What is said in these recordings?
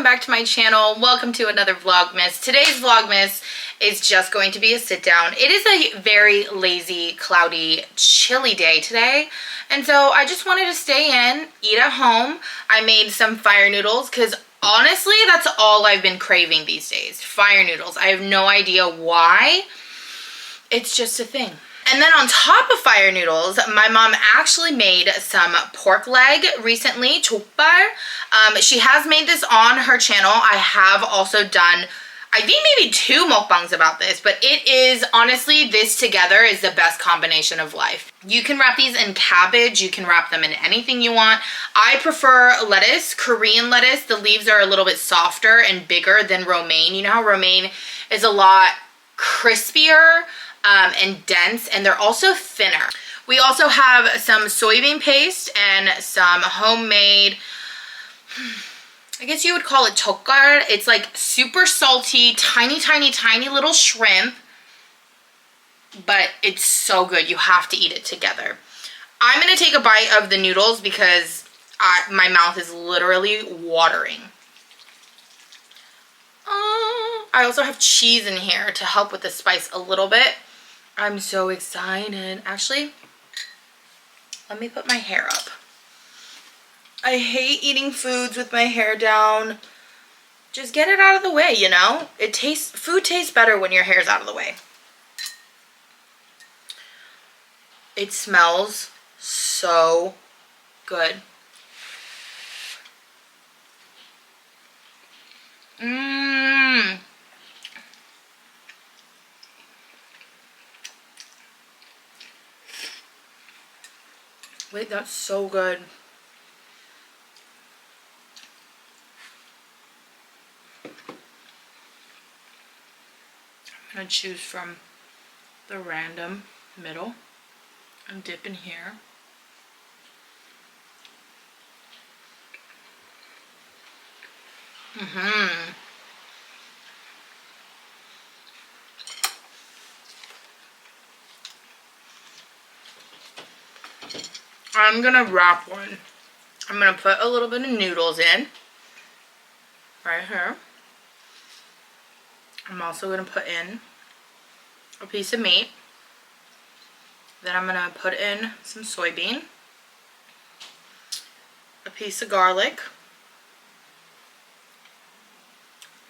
welcome back to my channel. Welcome to another Vlogmas. Today's Vlogmas is just going to be a sit down. It is a very lazy, cloudy, chilly day today. And so I just wanted to stay in, eat at home. I made some fire noodles because honestly, that's all I've been craving these days. Fire noodles. I have no idea why. It's just a thing. And then on top of fire noodles, my mom actually made some pork leg recently, chopar. She has made this on her channel. I have also done, I think maybe 2 mukbangs about this, but it is, honestly, this together is the best combination of life. You can wrap these in cabbage. You can wrap them in anything you want. I prefer lettuce, Korean lettuce. The leaves are a little bit softer and bigger than romaine. You know how romaine is a lot crispier and dense, and they're also thinner. We also have some soybean paste and some homemade, I guess you would call it chokgar. It's like super salty, tiny little shrimp, but it's so good. You have to eat it together. I'm gonna take a bite of the noodles because my mouth is literally watering. I also have cheese in here to help with the spice a little bit. I'm so excited. Actually, let me put my hair up. I hate eating foods with my hair down. Just get it out of the way, you know? Food tastes better when your hair's out of the way. It smells so good. Mmm. Wait, that's so good. I'm gonna choose from the random middle and dip in here. I'm gonna wrap one. I'm gonna put a little bit of noodles in right here. I'm also gonna put in a piece of meat. Then I'm gonna put in some soybean, a piece of garlic.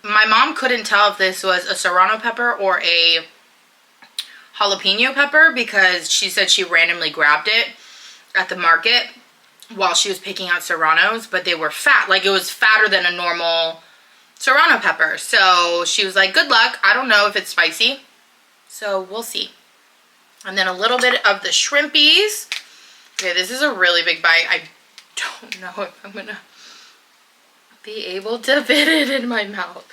My mom couldn't tell if this was a serrano pepper or a jalapeno pepper because she said she randomly grabbed it at the market while she was picking out serranos, but they were fat. Like, it was fatter than a normal serrano pepper. So she was like, good luck. I don't know if it's spicy, so we'll see. And then a little bit of the shrimpies. Okay, this is a really big bite. I don't know if I'm gonna be able to fit it in my mouth.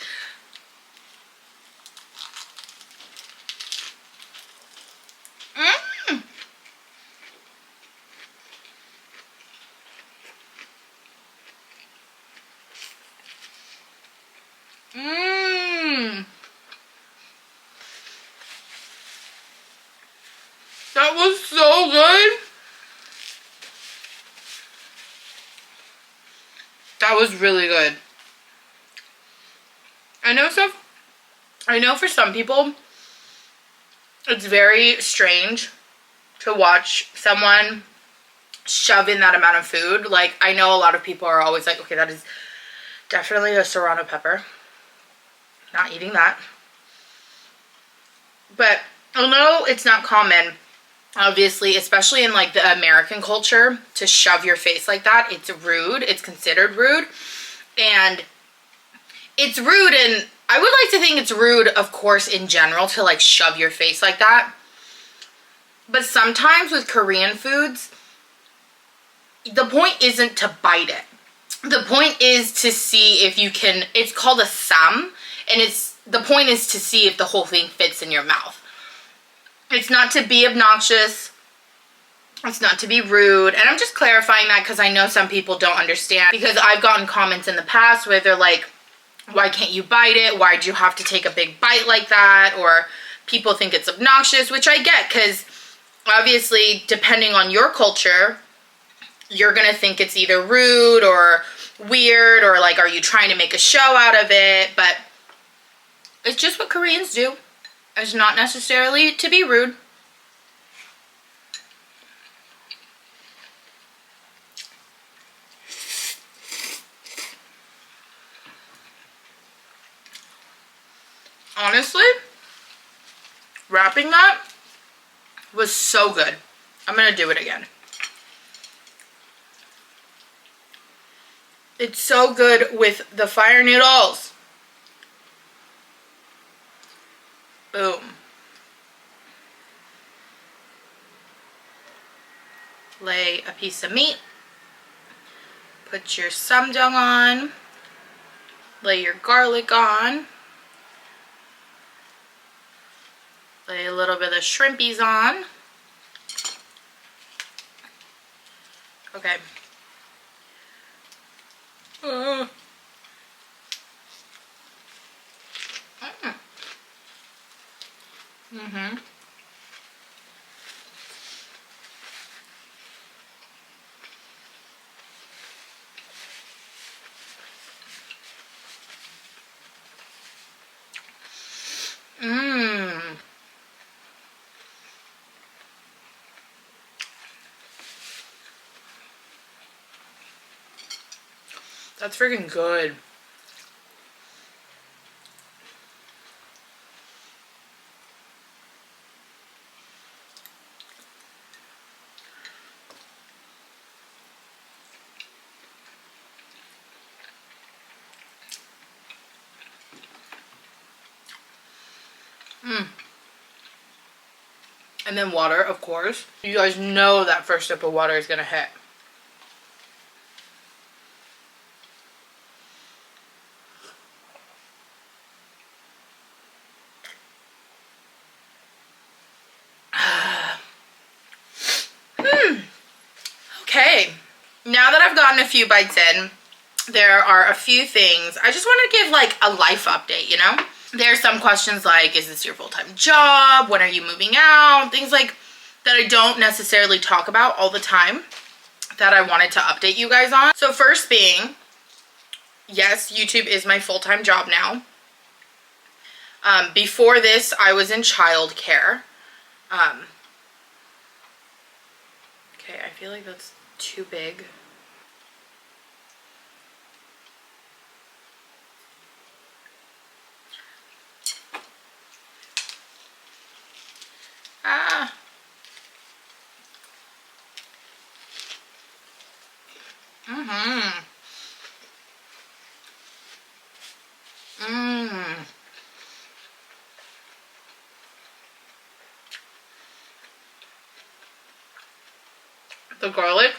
That was so good. That was really good. I know for some people it's very strange to watch someone shove in that amount of food. Like, I know a lot of people are always like, okay, that is definitely a serrano pepper. Not eating that. But although it's not common, obviously, especially in like the American culture, to shove your face like that, it's rude. It's considered rude. And it's rude, and I would like to think it's rude, of course, in general, to like shove your face like that. But sometimes with Korean foods, the point isn't to bite it. The point is to see if you can, it's called a sam, and the point is to see if the whole thing fits in your mouth. It's not to be obnoxious. It's not to be rude. And I'm just clarifying that because I know some people don't understand. Because I've gotten comments in the past where they're like, why can't you bite it? Why'd you have to take a big bite like that? Or people think it's obnoxious, which I get because obviously depending on your culture, you're going to think it's either rude or weird or like, are you trying to make a show out of it? But it's just what Koreans do. It's not necessarily to be rude. Honestly, wrapping that was so good. I'm gonna do it again. It's so good with the fire noodles. Boom. Lay a piece of meat. Put your samjang on. Lay your garlic on. Lay a little bit of shrimpies on. Okay. That's freaking good. And then water, of course. You guys know that first sip of water is gonna hit. Okay, now that I've gotten a few bites in, there are a few things. I just want to give like a life update, you know? There's some questions like, is this your full-time job? When are you moving out? Things like that I don't necessarily talk about all the time that I wanted to update you guys on. So first being, yes, YouTube is my full-time job now. Before this, I was in childcare. Okay, I feel like that's too big. Ah. The garlic.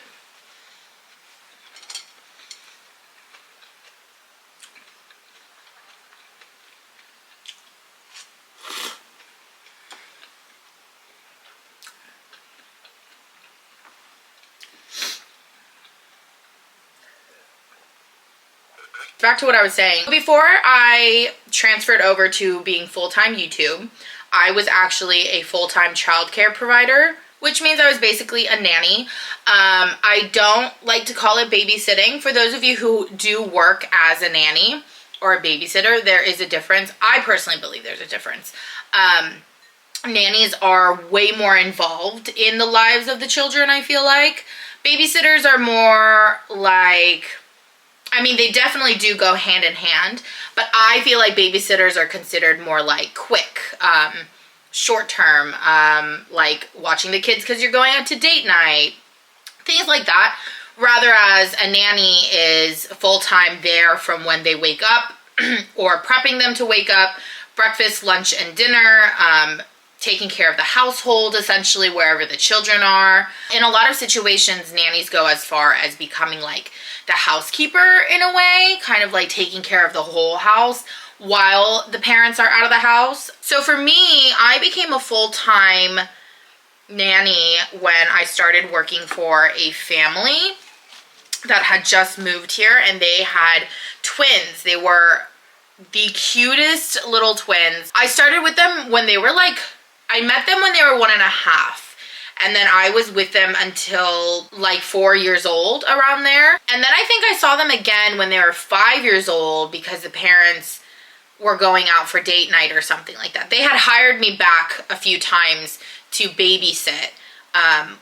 Back to what I was saying. Before I transferred over to being full-time YouTube, I was actually a full-time childcare provider, which means I was basically a nanny. I don't like to call it babysitting. For those of you who do work as a nanny or a babysitter, there is a difference. I personally believe there's a difference. Nannies are way more involved in the lives of the children, I feel like. Babysitters are more like, I mean, they definitely do go hand in hand, but I feel like babysitters are considered more like quick, short term, like watching the kids because you're going out to date night, things like that. Rather as a nanny is full-time there from when they wake up or prepping them to wake up, breakfast, lunch, and dinner, taking care of the household, essentially wherever the children are. In a lot of situations, nannies go as far as becoming like the housekeeper in a way, kind of like taking care of the whole house while the parents are out of the house. So for me, I became a full-time nanny when I started working for a family that had just moved here, and they had twins. They were the cutest little twins. I started with them when they were like, I met them when they were 1.5. And then I was with them until like 4 years old, around there. And then I think I saw them again when they were 5 years old because the parents were going out for date night or something like that. They had hired me back a few times to babysit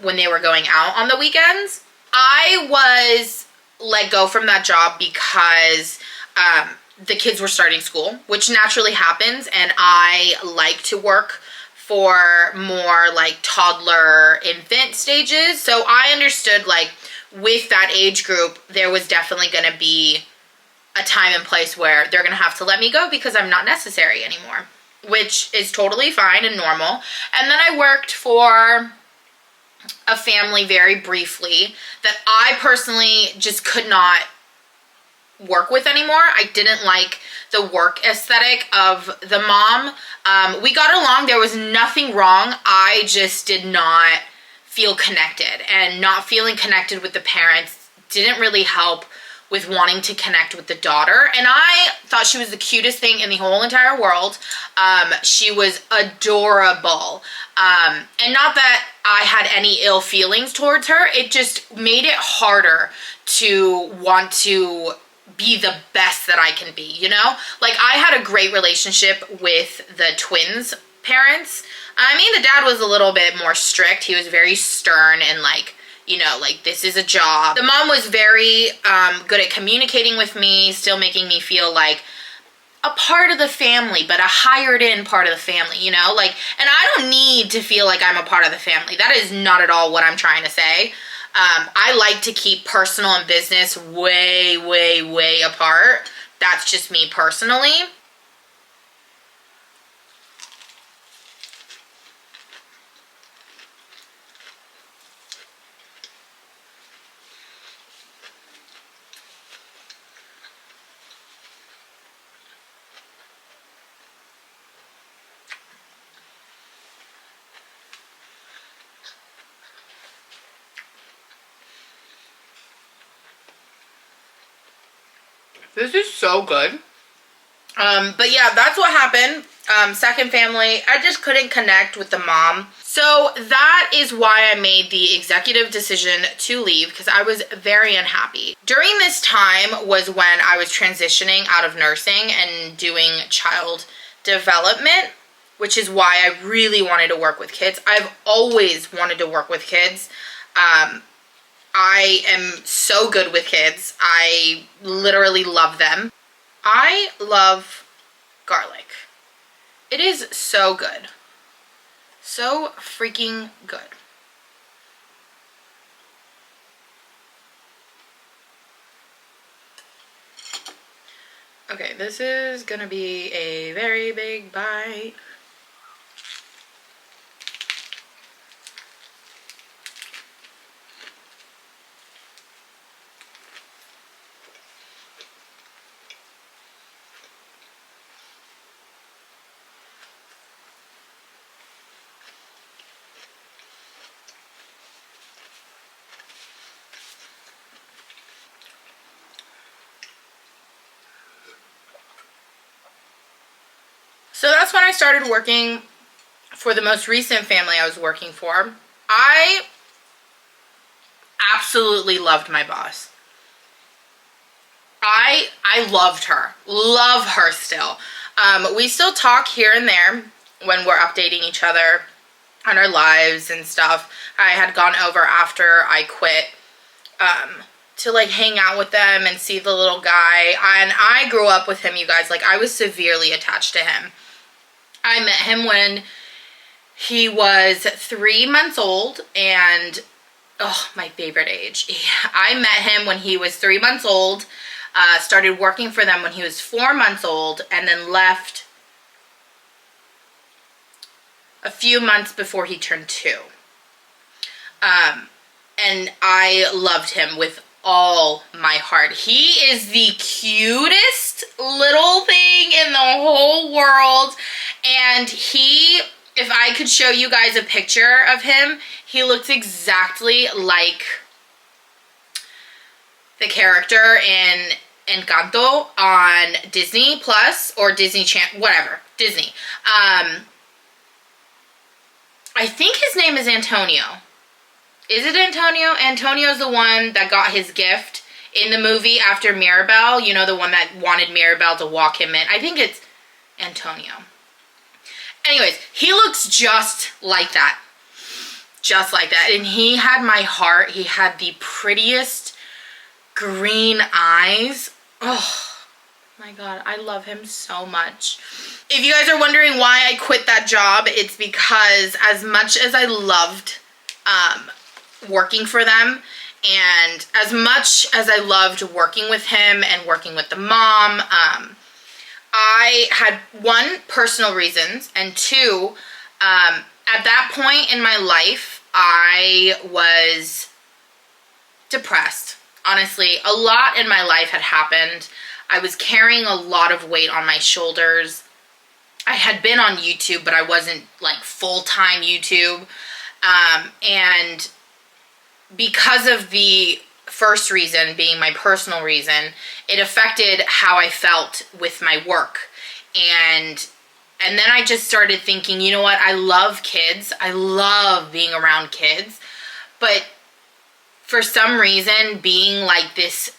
when they were going out on the weekends. I was let go from that job because the kids were starting school, which naturally happens, and I like to work for more like toddler infant stages. So I understood, like, with that age group, there was definitely going to be a time and place where they're going to have to let me go because I'm not necessary anymore, which is totally fine and normal. And then I worked for a family very briefly that I personally just could not work with anymore. I didn't like the work aesthetic of the mom. We got along. There was nothing wrong. I just did not feel connected, and not feeling connected with the parents didn't really help with wanting to connect with the daughter. And I thought she was the cutest thing in the whole entire world. She was adorable. And not that I had any ill feelings towards her. It just made it harder to want to be the best that I can be, you know? Like, I had a great relationship with the twins' parents. I mean, the dad was a little bit more strict. He was very stern and like, you know, like, this is a job. The mom was very good at communicating with me, still making me feel like a part of the family, but a hired in part of the family, you know? Like, and I don't need to feel like I'm a part of the family. That is not at all what I'm trying to say. I like to keep personal and business way, way, way apart. That's just me personally. This is so good. But yeah, that's what happened. Second family, I just couldn't connect with the mom. So that is why I made the executive decision to leave, because I was very unhappy. During this time was when I was transitioning out of nursing and doing child development, which is why I really wanted to work with kids. I've always wanted to work with kids. I am so good with kids. I literally love them. I love garlic. It is so good. So freaking good. Okay, this is gonna be a very big bite. So that's when I started working for the most recent family I was working for. I absolutely loved my boss. I loved her. Love her still. We still talk here and there when we're updating each other on our lives and stuff. I had gone over after I quit to like hang out with them and see the little guy. And I grew up with him, you guys. Like, I was severely attached to him. I met him when he was 3 months old, and oh, my favorite age. I met him when he was 3 months old, started working for them when he was 4 months old, and then left a few months before he turned 2. And I loved him with all my heart. He is the cutest little thing in the whole world. And if I could show you guys a picture of him, he looks exactly like the character in Encanto on Disney Plus or Disney Channel, whatever, Disney. I think his name is Antonio. Is it Antonio? Antonio's the one that got his gift in the movie after Mirabel. You know, the one that wanted Mirabel to walk him in. I think it's Antonio. Anyways, he looks just like that. Just like that. And he had my heart. He had the prettiest green eyes. Oh my God, I love him so much. If you guys are wondering why I quit that job, it's because as much as I loved working for them, and as much as I loved working with him and working with the mom, I had one, personal reasons, and two, at that point in my life, I was depressed. Honestly, a lot in my life had happened. I was carrying a lot of weight on my shoulders. I had been on YouTube, but I wasn't like full-time YouTube. And because of the first reason being my personal reason, it affected how I felt with my work. And then I just started thinking, you know what? I love kids. I love being around kids. But for some reason, being like this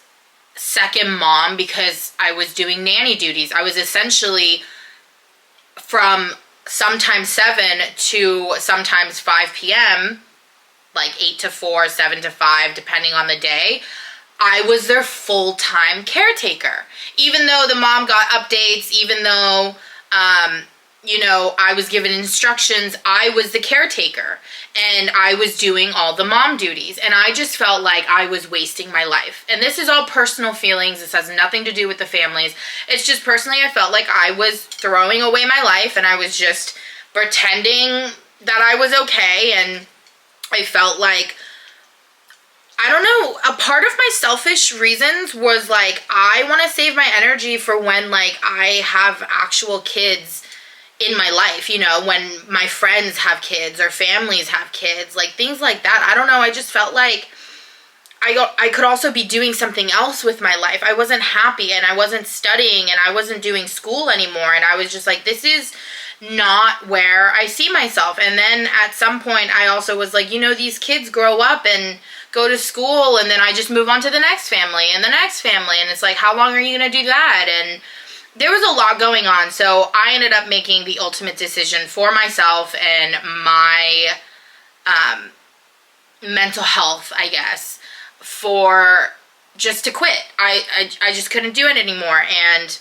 second mom, because I was doing nanny duties, I was essentially from sometimes 7 to sometimes 5 p.m., like 8 to 4, 7 to 5, depending on the day, I was their full-time caretaker. Even though the mom got updates, even though, you know, I was given instructions, I was the caretaker. And I was doing all the mom duties. And I just felt like I was wasting my life. And this is all personal feelings. This has nothing to do with the families. It's just personally, I felt like I was throwing away my life. And I was just pretending that I was okay. And I felt like, I don't know, a part of my selfish reasons was like, I want to save my energy for when like I have actual kids in my life, you know, when my friends have kids or families have kids, like things like that. I don't know, I just felt like I could also be doing something else with my life. I wasn't happy and I wasn't studying and I wasn't doing school anymore. And I was just like, this is not where I see myself. And then at some point I also was like, you know, these kids grow up and go to school and then I just move on to the next family and the next family. And it's like, how long are you going to do that? And there was a lot going on. So I ended up making the ultimate decision for myself and my mental health, I guess, for just to quit. I just couldn't do it anymore. And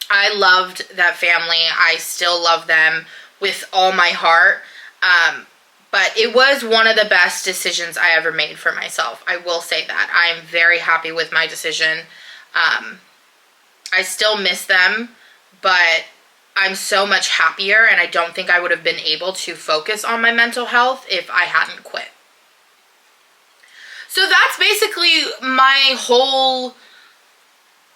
I loved that family. I still love them with all my heart. But it was one of the best decisions I ever made for myself. I will say that. I'm very happy with my decision. I still miss them, but I'm so much happier, and I don't think I would have been able to focus on my mental health if I hadn't quit. So that's basically my whole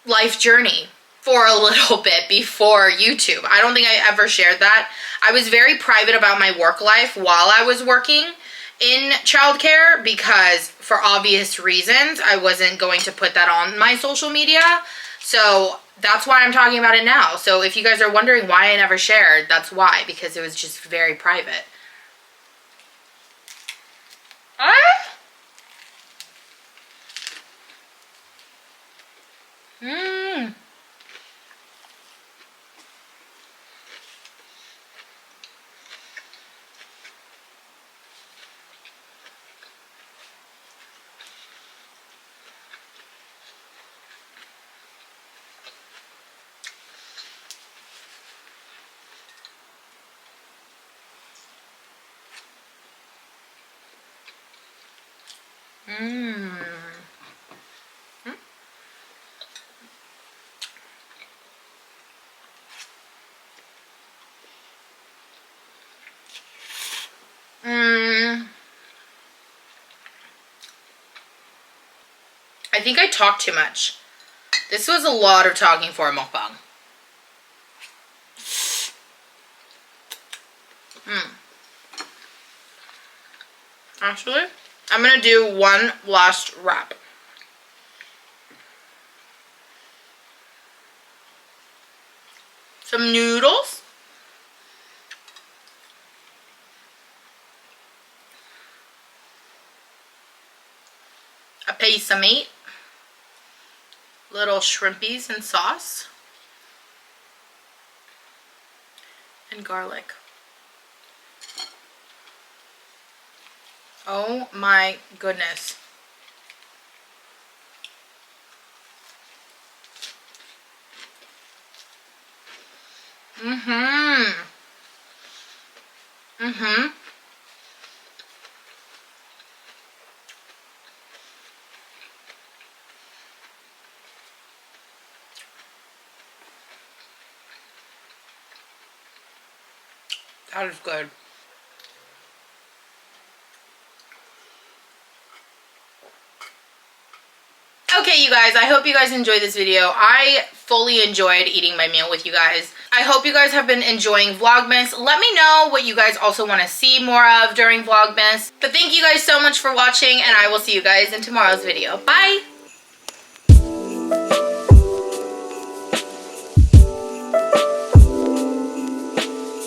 life journey for a little bit before YouTube. I don't think I ever shared that. I was very private about my work life while I was working in childcare because for obvious reasons, I wasn't going to put that on my social media. So that's why I'm talking about it now. So if you guys are wondering why I never shared, that's why, because it was just very private. I think I talked too much. This was a lot of talking for a mukbang. Actually, I'm gonna do one last wrap. Some noodles. a piece of meat, little shrimpies and sauce, and garlic. Oh my goodness. That is good. Okay, you guys, I hope you guys enjoyed this video. I fully enjoyed eating my meal with you guys. I hope you guys have been enjoying Vlogmas. Let me know what you guys also want to see more of during Vlogmas. But thank you guys so much for watching, and I will see you guys in tomorrow's video. Bye!